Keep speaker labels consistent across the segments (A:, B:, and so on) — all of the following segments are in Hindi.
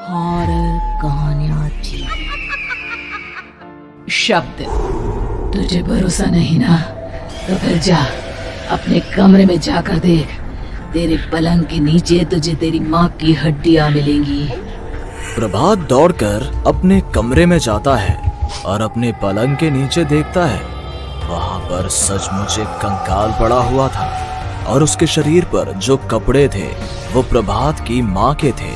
A: हॉरर कहानियां थी। शब्द, तुझे भरोसा नहीं ना तो फिर जा अपने कमरे में जाकर देख। तेरे पलंग के नीचे तुझे तेरी माँ की हड्डियां मिलेंगी।
B: प्रभात दौड़कर अपने कमरे में जाता है और अपने पलंग के नीचे देखता है। वहां पर सचमुच एक कंकाल पड़ा हुआ था और उसके शरीर पर जो कपड़े थे वो प्रभात की माँ के थे।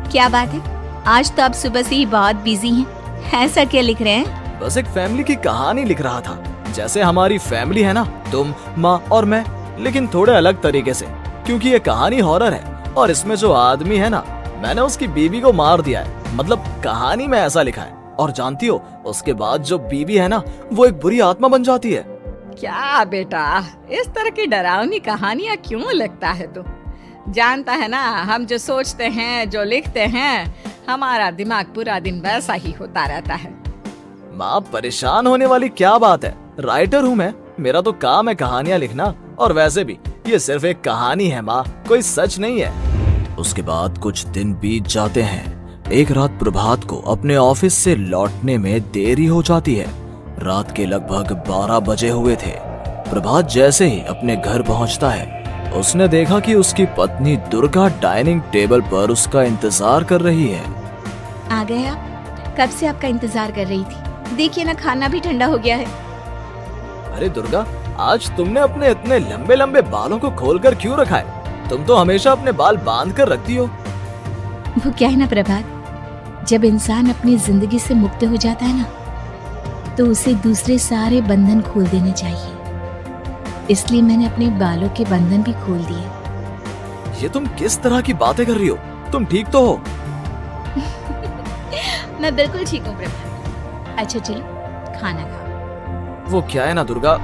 C: क्या बात है, आज तो आप सुबह से ही बहुत बिजी हैं। ऐसा क्या लिख रहे हैं?
B: बस एक फैमिली की कहानी लिख रहा था। जैसे हमारी फैमिली है ना, तुम, माँ और मैं, लेकिन थोड़े अलग तरीके से, क्योंकि ये कहानी हॉरर है और इसमें जो आदमी है ना, मैंने उसकी बीवी को मार दिया है। मतलब कहानी में ऐसा लिखा है। और जानती हो, उसके बाद जो बीवी है ना, वो एक बुरी आत्मा बन जाती है।
A: क्या बेटा, इस तरह की डरावनी कहानियां क्यों लिखता है तू? जानता है ना, हम जो सोचते हैं, जो लिखते हैं, हमारा दिमाग पूरा दिन वैसा ही होता रहता है।
B: माँ, परेशान होने वाली क्या बात है? राइटर हूँ मैं, मेरा तो काम है कहानियाँ लिखना। और वैसे भी ये सिर्फ एक कहानी है माँ, कोई सच नहीं है। उसके बाद कुछ दिन बीत जाते हैं। एक रात प्रभात को अपने ऑफिस से लौटने में देरी हो जाती है। रात के लगभग 12 बजे हुए थे। प्रभात जैसे ही अपने घर पहुंचता है, उसने देखा कि उसकी पत्नी दुर्गा डाइनिंग टेबल पर उसका इंतजार कर रही है।
C: आ गए आप? कब से आपका इंतजार कर रही थी। देखिए ना, खाना भी ठंडा हो गया है।
B: अरे दुर्गा, आज तुमने अपने इतने लंबे लंबे बालों को खोलकर क्यों रखा है? तुम तो हमेशा अपने बाल बांध कर रखती हो।
C: वो क्या है ना प्रभात, जब इंसान अपनी जिंदगी से मुक्त हो जाता है ना, तो उसे दूसरे सारे बंधन खोल देने चाहिए। इसलिए मैंने अपने बालों के बंधन भी खोल दिए।
B: ये तुम किस तरह की बातें कर रही हो? तुम ठीक तो हो?
C: मैं बिल्कुल ठीक हूँ प्रभात। अच्छा चलो खाना खाओ।
B: वो क्या है ना दुर्गा,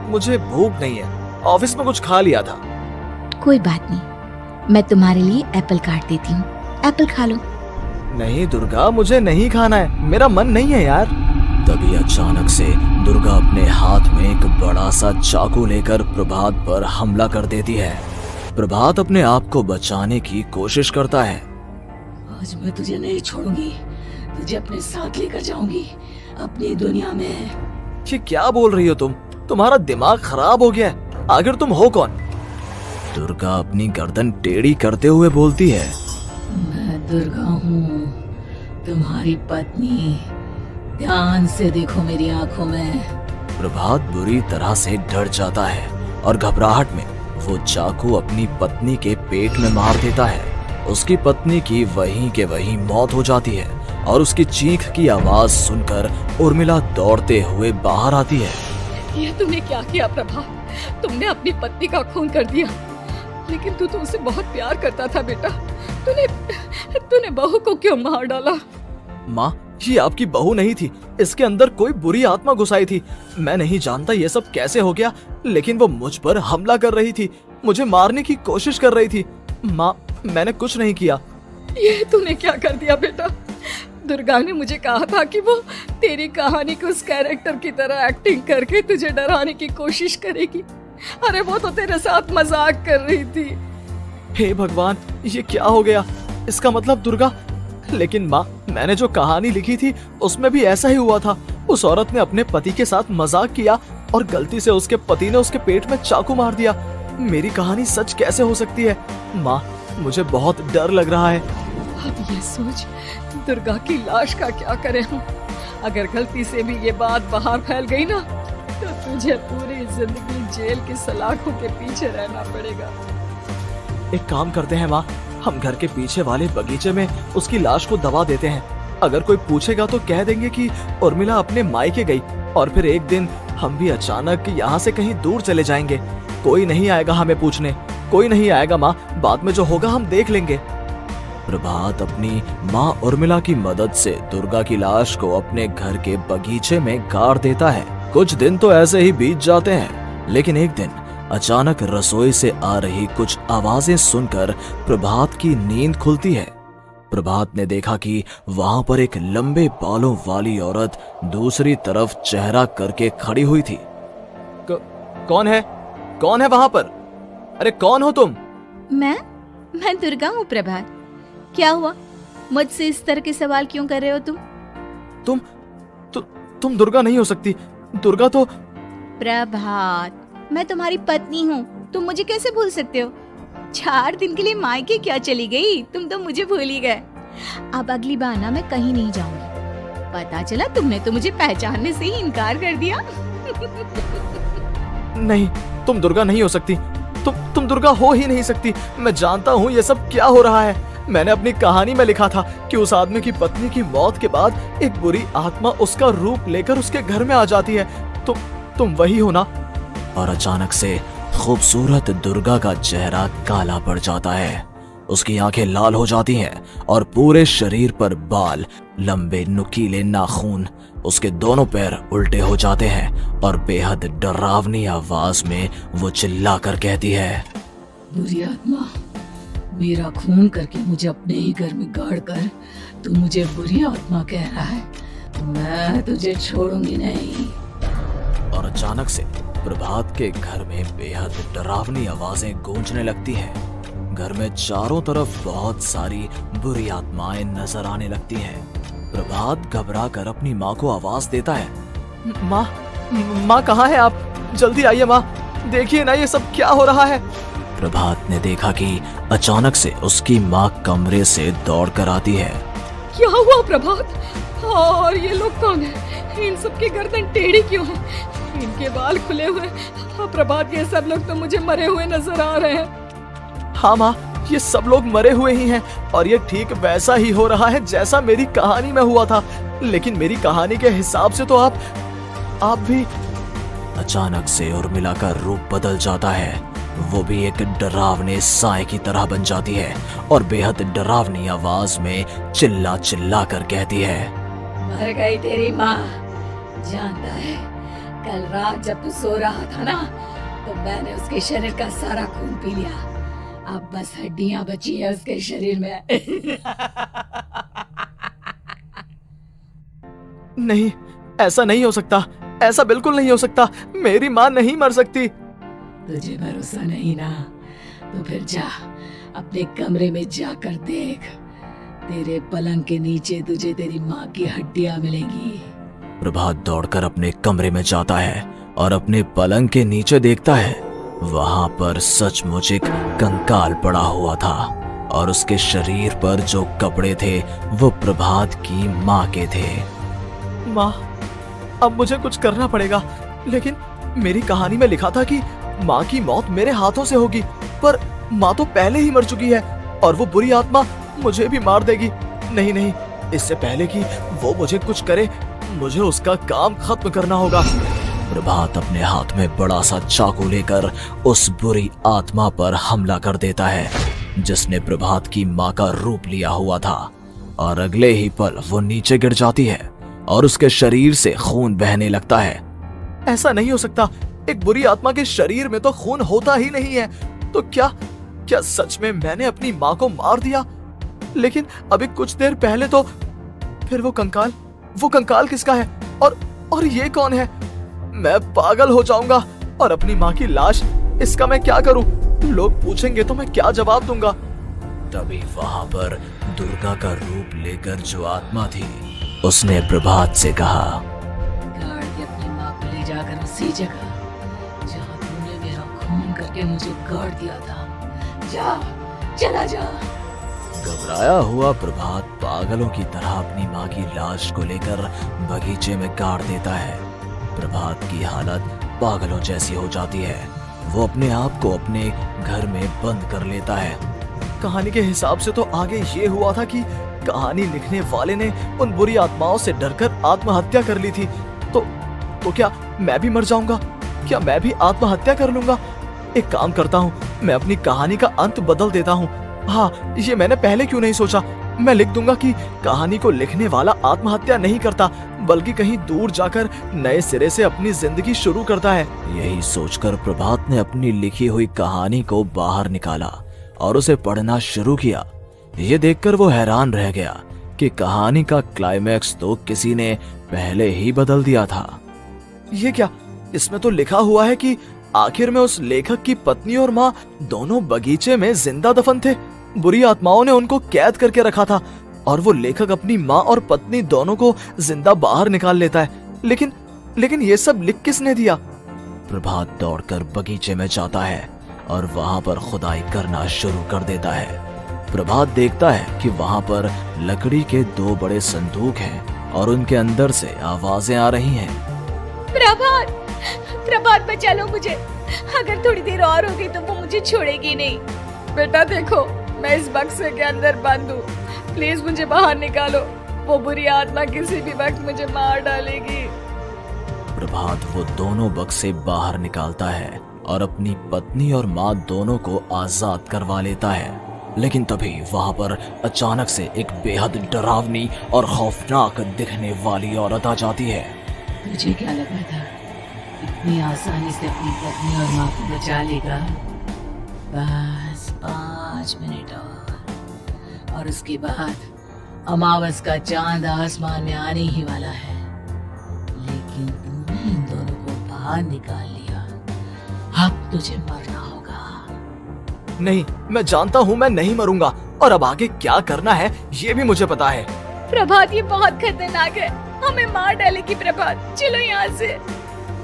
B: मुझे भूख नहीं है। ऑफिस में कुछ खा लिया था।
C: कोई बात नहीं, मैं तुम्हारे लिए एप्पल काट देती हूँ, एप्पल खा लो।
B: नहीं दुर्गा, मुझे नहीं खाना है, मेरा मन नहीं है यार। तभी अचानक से दुर्गा अपने हाथ में एक बड़ा सा चाकू लेकर प्रभात पर हमला कर देती है। प्रभात अपने आप को बचाने की कोशिश करता है।
A: आज मैं तुझे नहीं छोड़ूंगी, तुझे अपने साथ लेकर जाऊंगी अपनी दुनिया में।
B: ये क्या बोल रही हो तुम? तुम्हारा दिमाग खराब हो गया है। आखिर तुम हो कौन? दुर्गा अपनी गर्दन टेढ़ी करते हुए बोलती है।
A: मैं दुर्गा हूँ, तुम्हारी पत्नी। ध्यान से देखो मेरी आंखों में।
B: प्रभात बुरी तरह से डर जाता है और घबराहट में वो चाकू अपनी पत्नी के पेट में मार देता है। उसकी पत्नी की वहीं के वहीं मौत हो जाती है और उसकी चीख की आवाज सुनकर उर्मिला दौड़ते हुए बाहर आती है।
A: ये तुमने क्या किया प्रभा? तुमने अपनी पत्नी का खून कर दिया, लेकिन तू तो उसे बहुत प्यार करता था बेटा। तूने बहू को क्यों मार डाला?
B: माँ, ये आपकी बहू नहीं थी, इसके अंदर कोई बुरी आत्मा घुसाई थी। मैं नहीं जानता ये सब कैसे हो गया, लेकिन वो मुझ पर हमला कर रही थी, मुझे मारने की कोशिश कर रही थी। माँ, मैंने कुछ नहीं किया।
A: ये तूने क्या कर दिया बेटा? दुर्गा ने मुझे कहा था कि वो तेरी कहानी के उस कैरेक्टर की तरह एक्टिंग करके तुझे डराने की कोशिश करेगी। अरे वो तो तेरे साथ मजाक कर रही थी।
B: हे भगवान, ये क्या हो गया? इसका मतलब दुर्गा। लेकिन माँ, मैंने जो कहानी लिखी थी उसमें भी ऐसा ही हुआ था। उस औरत ने अपने पति के साथ मजाक किया और गलती से उसके पति ने उसके पेट में चाकू मार दिया। मेरी कहानी सच कैसे हो सकती है? माँ, मुझे बहुत डर लग रहा है।
A: अब ये सोच, दुर्गा की लाश का क्या करें हम? अगर गलती से भी ये बात बाहर फैल गई ना, तो तुझे पूरी जिंदगी जेल की सलाखों के पीछे रहना पड़ेगा।
B: एक काम करते हैं माँ, हम घर के पीछे वाले बगीचे में उसकी लाश को दबा देते हैं। अगर कोई पूछेगा तो कह देंगे कि उर्मिला अपने मायके गई और फिर एक दिन हम भी अचानक यहाँ से कहीं दूर चले जाएंगे। कोई नहीं आएगा हमें पूछने, कोई नहीं आएगा माँ, बाद में जो होगा हम देख लेंगे। प्रभात अपनी माँ उर्मिला की मदद से दुर्गा की लाश को अपने घर के बगीचे में गाड़ देता है। कुछ दिन तो ऐसे ही बीत जाते हैं, लेकिन एक दिन अचानक रसोई से आ रही कुछ आवाजें सुनकर प्रभात की नींद खुलती है। प्रभात ने देखा कि वहां पर एक लंबे बालों वाली औरत दूसरी तरफ चेहरा करके खड़ी हुई थी। कौन है? कौन है वहां पर? अरे कौन हो तुम?
C: मैं दुर्गा हूँ प्रभात। क्या हुआ? मुझसे इस तरह के सवाल क्यों कर रहे हो तुम?
B: तुम दुर्गा नहीं हो सकती। दुर्गा तो
C: प्रभात, मैं तुम्हारी पत्नी हूँ, तुम मुझे कैसे भूल सकते हो? 4 दिन के लिए मायके क्या चली गई, तुम तो मुझे भूल ही गए। अब अगली बार ना मैं कहीं नहीं जाऊंगी। पता चला तुमने तो मुझे पहचानने से ही इनकार कर दिया।
B: नहीं, तुम दुर्गा नहीं हो सकती। तुम दुर्गा हो ही नहीं सकती। मैं जानता हूँ ये सब क्या हो रहा है। मैंने अपनी कहानी में लिखा था कि उस आदमी की पत्नी की मौत के बाद एक बुरी आत्मा उसका रूप लेकर उसके घर में आ जाती है। तुम वही हो ना? और अचानक से खूबसूरत दुर्गा का चेहरा काला पड़ जाता है। उसकी आंखें लाल हो जाती हैं और पूरे शरीर पर बाल, लंबे नुकीले नाखून, उसके दोनों पैर उल्टे हो जाते हैं और बेहद डरावनी आवाज में वो चिल्लाकर कहती है,
A: बुरी आत्मा, मेरा खून करके मुझे अपने ही घर में गाड़ कर तू मुझे बुरी आत्मा कह रहा है? मैं तुझे छोड़ूंगी नहीं।
B: और अचानक से प्रभात के घर में बेहद डरावनी आवाजें गूंजने लगती हैं। घर में चारों तरफ बहुत सारी बुरी आत्माएं नजर आने लगती हैं। प्रभात घबरा कर अपनी माँ को आवाज देता है, माँ कहाँ है आप? जल्दी आइए माँ, देखिए ना ये सब क्या हो रहा है। प्रभात ने देखा कि अचानक से उसकी माँ कमरे से दौड़ कर आती है।
A: क्या हुआ प्रभात? और ये लोग कौन है? इन सब की गर्दन टेढ़ी क्यों है? इनके बाल खुले हुए। प्रभात, ये सब लोग तो मुझे मरे हुए नजर आ रहे हैं।
B: हाँ माँ, ये सब लोग मरे हुए ही हैं और ये ठीक वैसा ही हो रहा है जैसा मेरी कहानी में हुआ था। लेकिन मेरी कहानी के हिसाब से तो आप भी। अचानक से उर्मिला का रूप बदल जाता है। वो भी एक डरावने साए की तरह बन जाती है और बेहद डरावनी आवाज में चिल्ला चिल्ला कर कहती है,
A: मर गई तेरी माँ। जानता है, कल रात जब तू सो रहा था ना, तो मैंने उसके शरीर का सारा खून पी लिया। अब बस हड्डियां बची है उसके शरीर में।
B: नहीं, ऐसा नहीं हो सकता। ऐसा बिल्कुल नहीं हो सकता। मेरी माँ नहीं मर सकती।
A: तुझे भरोसा नहीं ना? तो फिर जा, अपने कमरे में जाकर देख। तेरे पलंग के नीचे तुझे तेरी माँ की हड्डियां मिलेंगी।
B: प्रभात दौड़कर अपने कमरे में जाता है और अपने पलंग के नीचे देखता है। वहां पर सचमुच एक कंकाल पड़ा हुआ था और उसके शरीर पर जो कपड़े थे वो प्रभात की माँ के थे। माँ, अब मुझे कुछ करना पड़ेगा। लेकिन मेरी कहानी में लिखा था कि माँ की मौत मेरे हाथों से होगी, पर माँ तो पहले ही मर चुकी है और वो बुरी आत्मा मुझे भी मार देगी। नहीं, इससे पहले कि वो मुझे कुछ करे, मुझे उसका काम खत्म करना होगा। प्रभात अपने हाथ में बड़ा सा चाकू लेकर उस बुरी आत्मा पर हमला कर देता है जिसने प्रभात की माँ का रूप लिया हुआ था, और अगले ही पल वो नीचे गिर जाती है और उसके शरीर से खून बहने लगता है। ऐसा नहीं हो सकता। एक बुरी आत्मा के शरीर में तो खून होता ही नहीं है। तो क्या सच में मैंने अपनी माँ को मार दिया? लेकिन अभी कुछ देर पहले तो फिर वो कंकाल किसका है? और ये कौन है? मैं पागल हो जाऊंगा। और अपनी माँ की लाश, इसका मैं क्या करूं? लोग पूछेंगे तो मैं क्या जवाब दूंगा? तभी वहां पर दुर्गा का रूप लेकर जो आत्मा थी उसने प्रभात से कहा,
A: गाड़ के अपनी माँ को ले जाकर उसी जगह जहाँ तूने मेरा खून करके मुझे गाड़ दिया था। चला जा।
B: घबराया हुआ प्रभात पागलों की तरह अपनी माँ की लाश को लेकर बगीचे में गाड़ देता है। प्रभात की हालत पागलों जैसी हो जाती है। वो अपने आप को अपने घर में बंद कर लेता है। कहानी के हिसाब से तो आगे ये हुआ था कि कहानी लिखने वाले ने उन बुरी आत्माओं से डरकर आत्महत्या कर ली थी। तो क्या मैं भी मर जाऊंगा? क्या मैं भी आत्महत्या कर लूंगा? एक काम करता हूँ, मैं अपनी कहानी का अंत बदल देता हूँ। हाँ, ये मैंने पहले क्यों नहीं सोचा। मैं लिख दूंगा कि कहानी को लिखने वाला आत्महत्या नहीं करता, बल्कि कहीं दूर जाकर नए सिरे से अपनी जिंदगी शुरू करता है। यही सोचकर प्रभात ने अपनी लिखी हुई कहानी को बाहर निकाला और उसे पढ़ना शुरू किया। ये देखकर वो हैरान रह गया कि कहानी का क्लाइमैक्स तो किसी ने पहले ही बदल दिया था। ये क्या? इसमें तो लिखा हुआ है कि आखिर में उस लेखक की पत्नी और माँ दोनों बगीचे में जिंदा दफन थे। बुरी आत्माओं ने उनको कैद करके रखा था और वो लेखक अपनी माँ और पत्नी दोनों को जिंदा बाहर निकाल लेता है। लेकिन ये सब लिख किसने दिया? प्रभात दौड़कर बगीचे में जाता है और वहां पर खुदाई करना शुरू कर देता है। प्रभात देखता है कि वहां पर लकड़ी के 2 बड़े संदूक हैं और उनके अंदर से आवाजें आ रही हैं।
C: प्रभात बचा लो मुझे, अगर थोड़ी देर और होगी तो वो मुझे छोड़ेगी नहीं।
A: बेटा देखो, मैं इस बक्से के अंदर बंद हूँ, प्लीज मुझे बाहर निकालो, वो बुरी आत्मा किसी भी वक्त मुझे मार डालेगी।
B: प्रभात वो दोनों बक्से बाहर निकालता है और अपनी पत्नी और माँ दोनों को आजाद करवा लेता है। लेकिन तभी वहां पर अचानक से एक बेहद डरावनी और खौफनाक दिखने वाली औरत आ जाती है।
D: तुझे क्या लगा था इतनी आसानी से अपनी पत्नी और माँ को बचा लेगा? बस 5 मिनट और उसके बाद अमावस का चांद आसमान में आने ही वाला है। लेकिन तूने इन दोनों को बाहर निकाल लिया, अब तुझे मरना होगा।
B: नहीं, मैं जानता हूँ मैं नहीं मरूंगा, और अब आगे क्या करना है ये भी मुझे पता है।
C: प्रभात ये बहुत खतरनाक है, हमें मार डालेगी प्रभात, चलो यहाँ से।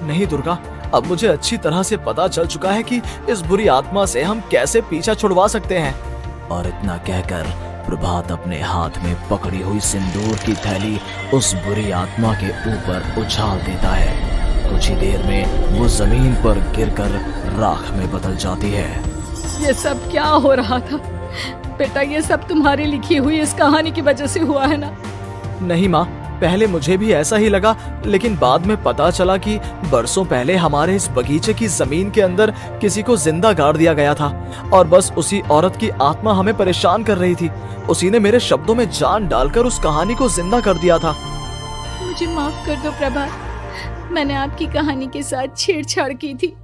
B: नहीं दुर्गा, अब मुझे अच्छी तरह से पता चल चुका है कि इस बुरी आत्मा से हम कैसे पीछा छुड़वा सकते हैं। और इतना कहकर प्रभात अपने हाथ में पकड़ी हुई सिंदूर की थैली उस बुरी आत्मा के ऊपर उछाल देता है। कुछ ही देर में वो जमीन पर गिरकर राख में बदल जाती है।
A: ये सब क्या हो रहा था बेटा? ये सब तुम्हारी लिखी हुई इस कहानी की वजह से हुआ है ना?
B: नहीं माँ, पहले मुझे भी ऐसा ही लगा, लेकिन बाद में पता चला कि बरसों पहले हमारे इस बगीचे की जमीन के अंदर किसी को जिंदा गाड़ दिया गया था और बस उसी औरत की आत्मा हमें परेशान कर रही थी। उसी ने मेरे शब्दों में जान डालकर उस कहानी को जिंदा कर दिया था।
C: मुझे माफ कर दो प्रभात, मैंने आपकी कहानी के साथ छेड़छाड़ की थी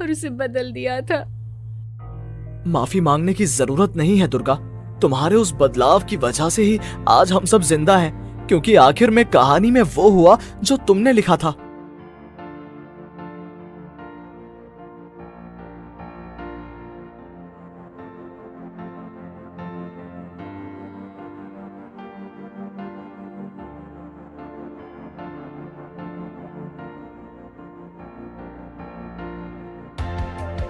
C: और उसे बदल दिया था।
B: माफी मांगने की जरूरत नहीं है दुर्गा, तुम्हारे उस बदलाव की वजह से ही आज हम सब जिंदा हैं, क्योंकि आखिर में कहानी में वो हुआ जो तुमने लिखा था।